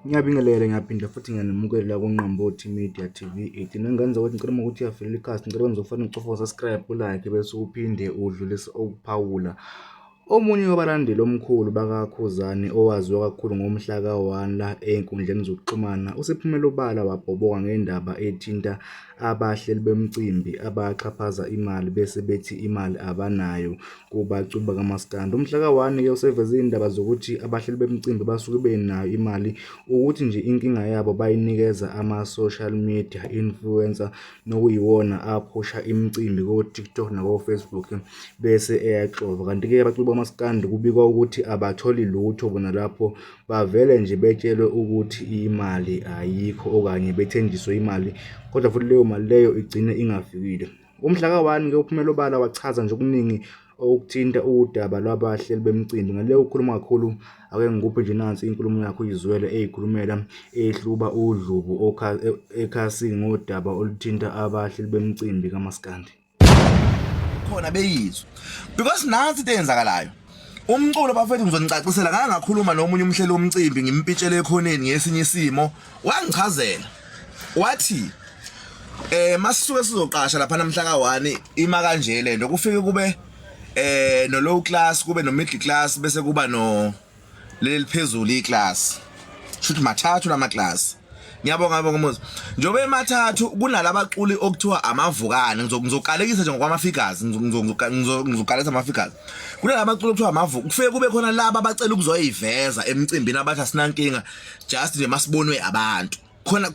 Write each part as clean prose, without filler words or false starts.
Ngiyabingelela ngiyaphinda futhi ngiyanamukela kuNqambothi Media TV 18 engenza ukuthi ngicela ukuthi uyafile ikhasi ngicela kwenza ufane ucofa subscribe ulike bese uphinde udlulise ukuphawula. Omunye wabalandeli omkhulu bakaKhuzani owaziwa kakhulu ngomhla ka-1 la ey'nkundleni zokuxhumana usephumela obala wabhoboka ngendaba ethinta abahleli bemcimbi abaxhaphaza imali bese bethi imali abanayo kubaculi bakamaskandi. Umhla ka-1-ke useveze iy'ndaba zokuthi abahleli bemcimbi basuke benayo imali ukuthi nje inkinga yabo bayinikeza ama-social media influencer nokuyiwona aphusha imicimbi ko-TikTok nako-Facebook bese eyaxova. Kanti-ke abaculi bamaskandi kubikwa ukuthi abatholi lutho bona lapho bavele nje betshelwe ukuthi imali ayikho okanye bethenjiswe imali kodwa futhi leyo mali leyo igcine ingafikile. Umhla ka-1-ke uphumela obala wachaza nje okuningi okuthinta udaba lwabahleli bemicimbi. Ngaleyo ukhuluma kakhulu ake ngikuphe nje nansi inkulumo yakho uyizwele eyikhulumela ehluba udlubu ekhasini ngodaba oluthinta abahleli bemicimbi kamaskandi. Khona beyizwe because nansi into eyenzakalayo umculo bafethu ngizonicacisela ngake ngakhuluma nomunye umhleli womcimbi ngimpitshele ekhoneni ngesinye isimo wangichazela wathi masisuke sizoqasha lapha namhla ka-1 ima kanje lento kufike kube no low class kube no middle class bese kuba no leli phezulu iclass shuthi mathathu lama class. Ngiyabonga ngomuzi njobe emathathu kunalabaculi okuthiwa amavukane ngizokalekisa nje ngokwama figures ngizokalekisa ama figures kunalabaculi okuthiwa amavuka kufike kube khona laba abacela ukuzoyiveza emcimbini abathi asinankinga just nje masibonwe abantu khona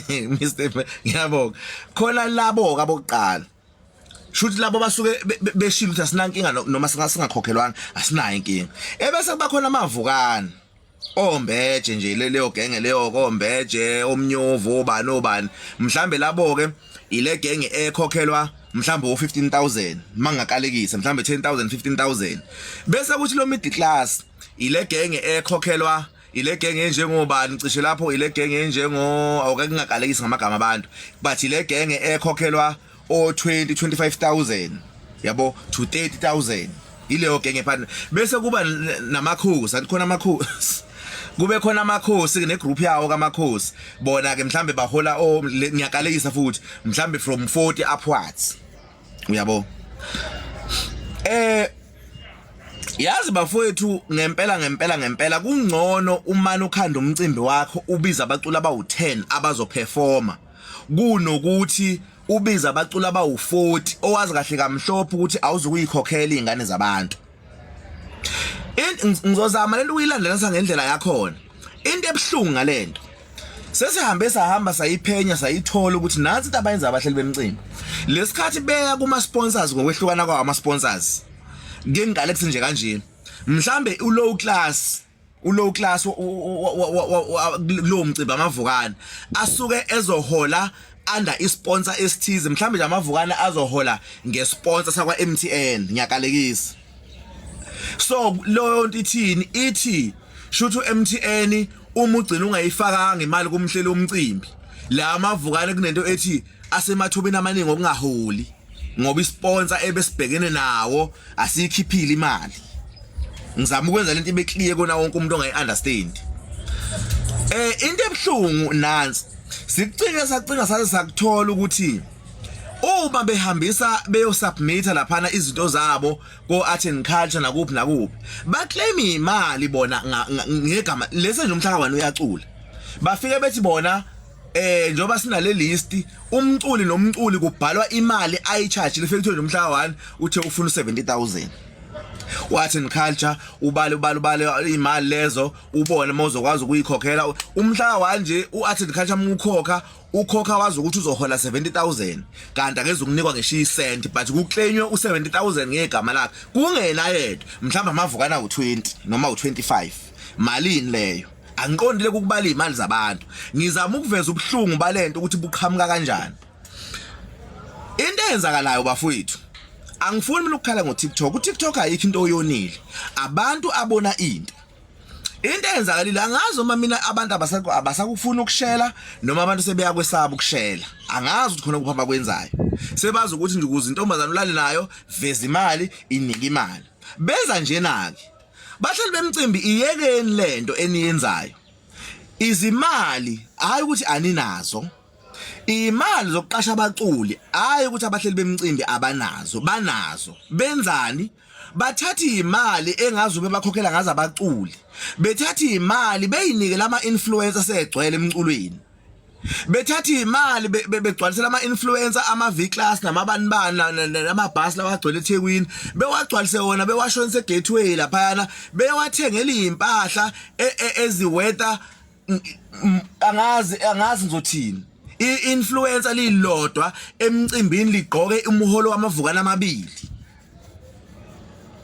Mr. ngiyabonga khona labo abokuqala shuthi labo basuke beshilo ukuthi asinankinga noma singakhokhelwanga asinayo inkinga ebese kuba khona amavukane ombeje nje leyo genge leyo kombeje omnyovu obani obani mhlambe labo ke ile genge ekhokhelwa mhlambe u15000 mangakalekisa mhlambe 10000 15000 bese kuthi lo middle class ile genge ekhokhelwa ile genge enjengobani cishe lapho ile genge enjengo awukakungakalekisa ngamagama abantu but ile genge ekhokhelwa o20 25000 yabo to 30000 ileyo genge phana bese kuba namakhosi andikhona amakhosi kube khona amakhosi negroup yawo kamakhosi bona ke mhlambe bahola ngiyakalekisa futhi mhlambe from 40 upwards uyabo yazi bafowethu ngempela kungcono umani ukhanda umcimbi wakho ubiza abaculi abawu10 abazoperforma kunokuthi ubiza abaculi abawu40 owazi kahle kamhlophe ukuthi awuzukuyikhokhela izingane zabantu. Ngizozama lento uyilandelisa ngendlela yakhona into ebhlungu ngalento sesihamba sayiphenya sayithola ukuthi nansi into abayenza abahleli bemicimbi lesikhathi beya kuma sponsors ngokwehlukana kwawo ama sponsors ngengalethi nje kanje mhlambe ulow class lo mcimbi amavukana asuke ezohola under isponsor esithize mhlambe nje amavukana azohola ngesponsor sakwa MTN ngiyakalekisa. So loyo nto ithi shuthu MTN uma ugcina ungayifakanga imali kumhleli womcimbi la amavukane kunento ethi asemathubeni amaningi okungaholi ngoba isponsor ebesibhekene nawo asikhiphile imali. Ngizama ukwenza lento ibe clear kona wonke umuntu ongayi-understand. Into ebhlungu nansi sicinga saze sakuthola ukuthi uma behambisa beyosubmita laphana izinto zabo ko-art and culture nakuphi baclaim imali bona ngegama lese nje umhla ka-1 uyacula bafike bethi bona njoba sinale list umculi nomculi kubhalwa imali ayicharge lefike nje umhla ka-1 uthe ufuna u70000 art and culture ubale imali lezo ubone mawuzokwazi ukuyikhokhela umhla ka-1 nje u-art and culture ukhokha wazi ukuthi uzohola 70000 kanti akeze ukunikwa ngeshiya cent but kuclainywe u70000 ngegama lakhe kungena yedwa mhlawumbe amavukana u20 noma u25 malini leyo angiqondile ukubala imali zabantu ngizama ukuveza ubuhlungu balento ukuthi buqhamuka kanjani into eyenzakalayo bafowethu angifuni mina ukukhala ngoTikTok uTikTok ayikho into oyonile abantu abona into eyenzakalile angazi uma mina abantu abasakufuna ukushela noma abantu sebeya kwesaba ukushela angazi ukuthi khona kuphamba kwenzayo sebazi ukuthi nje ukuze intombazana ulale nayo veza imali inika imali benza njena ke bahleli bemcimbi iyekeni lento eniyenzayo izimali hayi ukuthi aninazo, imali zokuqasha abaculi hayi ukuthi abahleli bemcimbi abanazo, banazo. Benzani? Bathatha imali engazobe bakhokhela ngazo abaculi, bethatha imali beyinike lama influencer segcwele emculweni, bethatha imali begcwalisela ama influencer ama V class namabanibani namabhasi lawagcwele eThekwini, bewagcwalise wona bewashonise gateway lapha, bewathengela impahla eziwetha angazi ngizothini. I-influencer lilodwa emcimbini ligqoke umholo wamavukana amabili.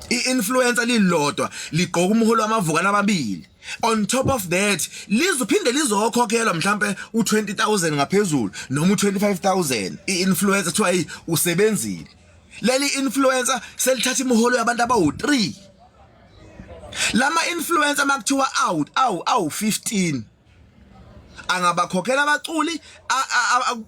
I-influencer lilodwa ligqoka umholo wamavukana amabili. On top of that, lizophinde lizokhokhelwa mhlambe u20,000 ngaphezulu noma u25,000. I-influencer kuthiwa hey usebenzile. Leli influencer selithatha imiholo yabantu abawu3. Lama influencer makuthiwa awu 15. Angabakhokhela abaculi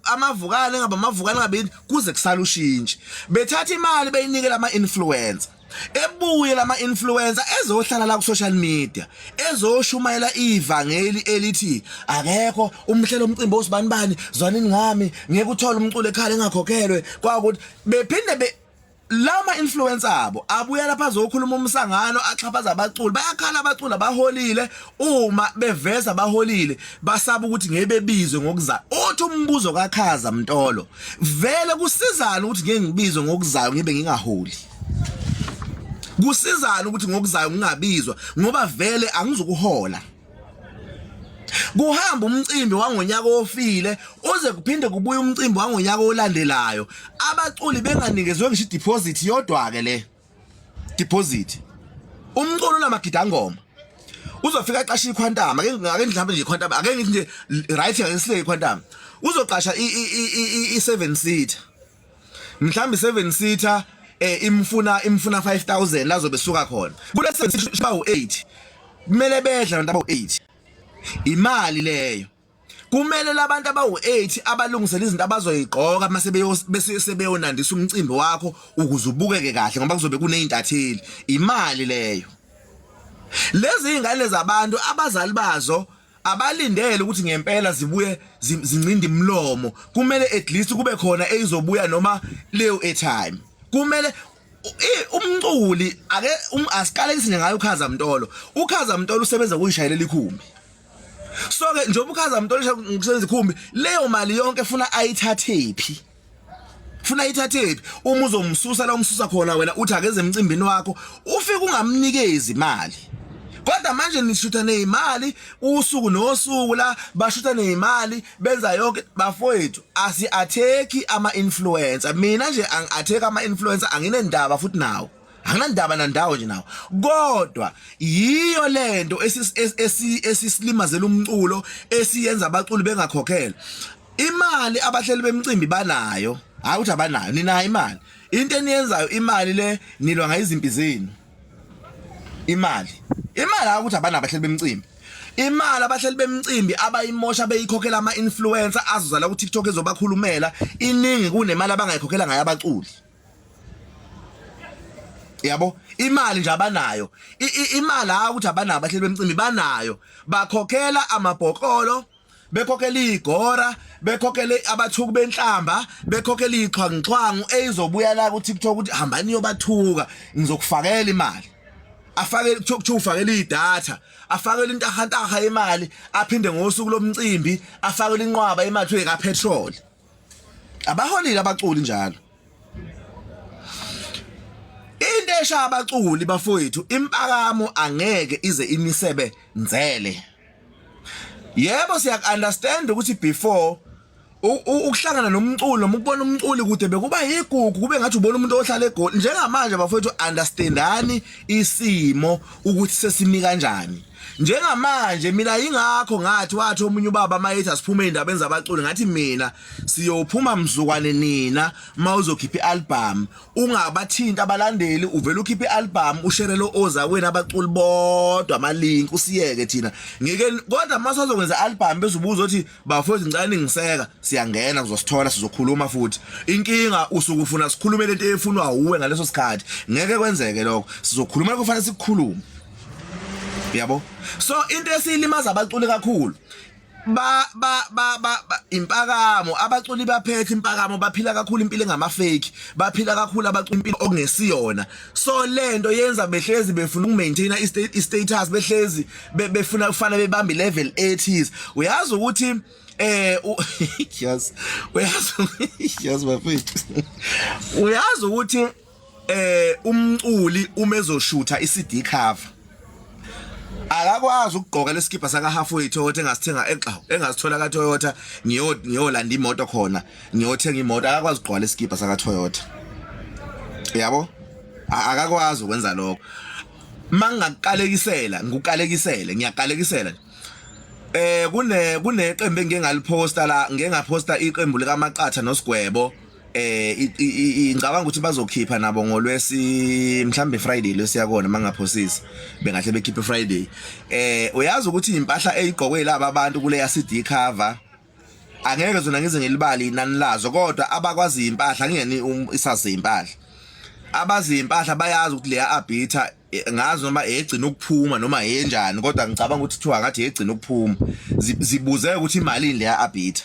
amavukana ngaba amavukana ngabili kuze kusala ushintshe. Bethatha imali beyinikela ama influencer. Ebuye lama influencer ezohlala la ku social media ezoshumayela ivangeli elithi akekho umhlelo umcimbi osibanibani zwanini ngami ngeke uthola umculo ekhaya engakhokhelwe kwakuthi bephinde lama influencer abo abuya lapha azokhuluma umsangano axhaphaza abaculi bayakhala abaculi abaholile uma beveza abaholile basaba ukuthi ngeke bebizwe ngokuzayo. Uthi umbuzo kaKhaza Mtolo vele kusizana ukuthi ngeke ngibizwe ngokuzayo ngibe ngingaholi. Kusizana ukuthi ngokuzayo ngingabizwa ngoba vele angizokuhola. Kuhamba umcimbi wangonyaka ofile uze kuphinde kubuye umcimbi wangonyaka olandelayo abaculi benganikezwe ngisho deposit yodwa ke le deposit. Umculo namagida ngoma uzofika aqasha iquantum ake mhlawumbe nje iquantum ake ngithi nje right ngesile iquantum uzoqasha i7 seater mhlawumbe 7 seater imfuna 5,000 lazo besuka khona kule 7 bawu 8 kumele bedla abantu abawu 8 imali leyo kumele labantu abawu8 abalungisela izinto abazoyigqoka mase sebeyonandisa umcimbi wakho ukuze ubukeke kahle ngoba kuzobe kuneyintatheli. Imali leyo lezi ingane zabantu abazali bazo abalindele ukuthi ngempela zibuye zincinde imlomo. Kumele at least kube khona ezizobuya noma leyo airtime. Kumele umculi ake asikalekise ngayo uKhaza Mtolo. uKhaza Mtolo usebenza kuyishayelela ikhumbi. So ke njengoba uKhaza Mtolo ngisebenza ikhumbi leyo mali yonke funa ayithathephi. Funa ayithathephi uma uzomsusa la umsusa khona wena uthi akeze emcimbini wakho ufike ungamnikezi imali. Kodwa manje nishutha nezimali usuku nosuku la bashutha nezimali benza yonke bafowethu asi-atheki ama-influencer. Mina nje angi-atheki ama-influencer anginendaba futhi nawo. Anginandaba nandawo nje nawo. Kodwa yiyo lento esisilimazela umculo esiyenza abaculi bengakhokhela. Imali abahleli bemcimbi banayo. Hayi uthi abanayo ninayo imali. Into eniyenzayo imali le nilwa ngayizimpi zenu. Imali ukuthi abana abahleli bemcimbi. Imali abahleli bemcimbi abayimosha beyikhokhela ama influencer azozala ku TikTok ezobakhulumela iningi kunemali abangayikhokhela ngayo abaculi. Yabo imali nje abanayo. Imali ukuthi abana abahleli bemcimbi banayo. Bakhokhela amabhokolo, bekhokhela igora, bekhokhela abathuku benhlamba, bekhokhela iqhwanqhwangu ezizobuya la ku TikTok ukuthi hambani yobathuka ngizokufakela imali. Afake ufakela idatha, afakela intahantaha imali, aphinde ngosuku lomcimbi afakela inqwaba imali ka petrol. Abaholile abaculi njalo. Into esha abaculi bafowethu impakamo angeke ize imisebe nzele. Yebo siya understand ukuthi before ukuhlangana nomculo noma ukubona umculi kude bekuba yigugu kube ngathi ubona umuntu ohlala eGoli. Njengamanje bafowethu understandani isimo ukuthi sesimi kanjani. Njengamanje mina ingakho ngathi wathi omunye ubaba mayithi asiphume indabeni zabaculi ngathi mina siyophuma mzukwane nina mawuzokhipha ialbum ungabathinta abalandeli uvela ukhipha ialbum usherelo oza wena abaculi bodwa amalink usiyeke thina ngeke kodwa masazokwenza album bezubuza ukuthi bafowethu ngicela ningiseka siyangena kuzosithola sizokhuluma futhi inkinga usukufuna sikhulume lento efunwa uwe ngaleso sikhathi ngeke kwenzeke lokho sizokhuluma kufanele sikukhulume. yabo. So into esilimaza abaculi kakhulu impakamo, abaculi baphethe impakamo, baphila kakhulu impilo engama-fake, baphila kakhulu abaculi impilo okungesiyona. So lento yenza behlezi befuna ukumaintaina i-status, behlezi befuna kufana bebambe level 80s. Uyazi ukuthi yes bafethu, uyazi ukuthi umculi umezoshootha i-CD cover akakwazi ukugqoka leskipa saka halfway Toyota engasithenga engazithola ka Toyota ngiyolanda imoto khona ngiyothenga imoto, akakwazi ukugqoka leskipa saka Toyota, yabo. Akakwazi ukwenza lokho. Mangakalekisela ngiyakalekisela kuneqembu engingaliposta la, ngengaposta iqembu lika Maqatha noSigwebo. Ngicabanga ukuthi bazokhipha nabo ngolwesi mhlambe Friday lesiyakona mangaphosisi bengahle bekhiphe Friday. Uyazi ukuthi impahla eyigqokwe laba abantu kule ya CD cover angeke zona ngize ngilibali inani lazo, kodwa abakwazi impahla ngiyeni isazi impahla, abazi impahla bayazi ukuthi leya arbiter ngazi noma egcina ukuphuma noma yenjani, kodwa ngicabanga ukuthi kuthiwa ngathi egcina ukuphuma, zibuze ukuthi imali leya arbiter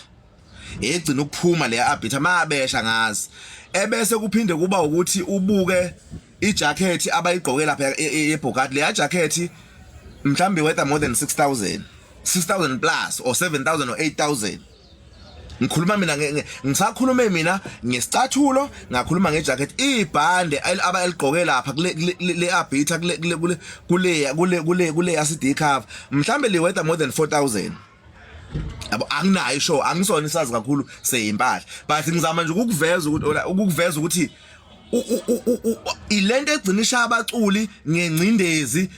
egcina ukuphuma leya arbiter mabesha ngazi. Ebese kuphinde kuba ukuthi ubuke ijacket abayigqoke lapha eBugatti, leya jacket mhlambe worth more than 6,000 plus or 7,000 or 8,000. Ngikhuluma mina ngisakhulume mina ngesicathulo, ngakhuluma ngejacket, ibhande abaligqoke lapha le arbiter kule acid cover mhlambe le worth more than 4,000. Abo anginayo show, angisona isazi kakhulu seyimpahla, but ngizama nje ukukuveza ukuthi ilento egcinisha abaculi ngencindezi,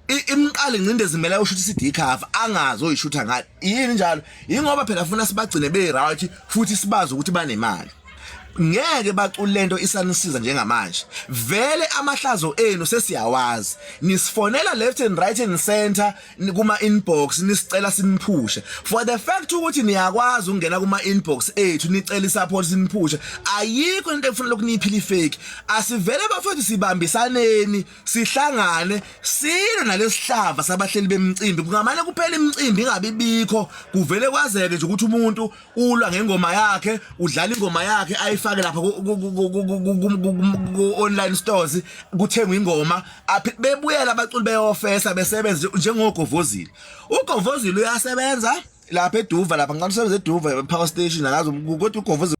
imqala ingcindezi kumele ushuthi CD cover angazi oyishutha ngayo yini njalo, ingoba phela ufuna sibagcine be-right futhi sibazi ukuthi banemali. Ngeke baculi lento isanisiza njengamanje, vele amahlazo enu sesiyawazi, nisifonela left and right and center kuma inbox nisicela siniphushe. For the fact ukuthi niyakwazi ukungena kuma inbox ethu nicela isupport siniphushe, ayikho into efuna lokuniphila fake. Asivele bafethu sibambisaneni, sihlangane silo nalesihlava sabahleli bemcimbi, kungamane kuphela imicimbi ingabibikho, kuvele kwazeke nje ukuthi umuntu ulwa ngengoma yakhe, udlala ingoma yakhe ayifake lapha ku online stores, kuthengwa ingoma bebuyela abaculi beyofesa besebenza njengogovozile. Ugovozile uyasebenza lapha eDuva, lapha ngicela usebenza eDuva power station, akazi ukuthi ugovozile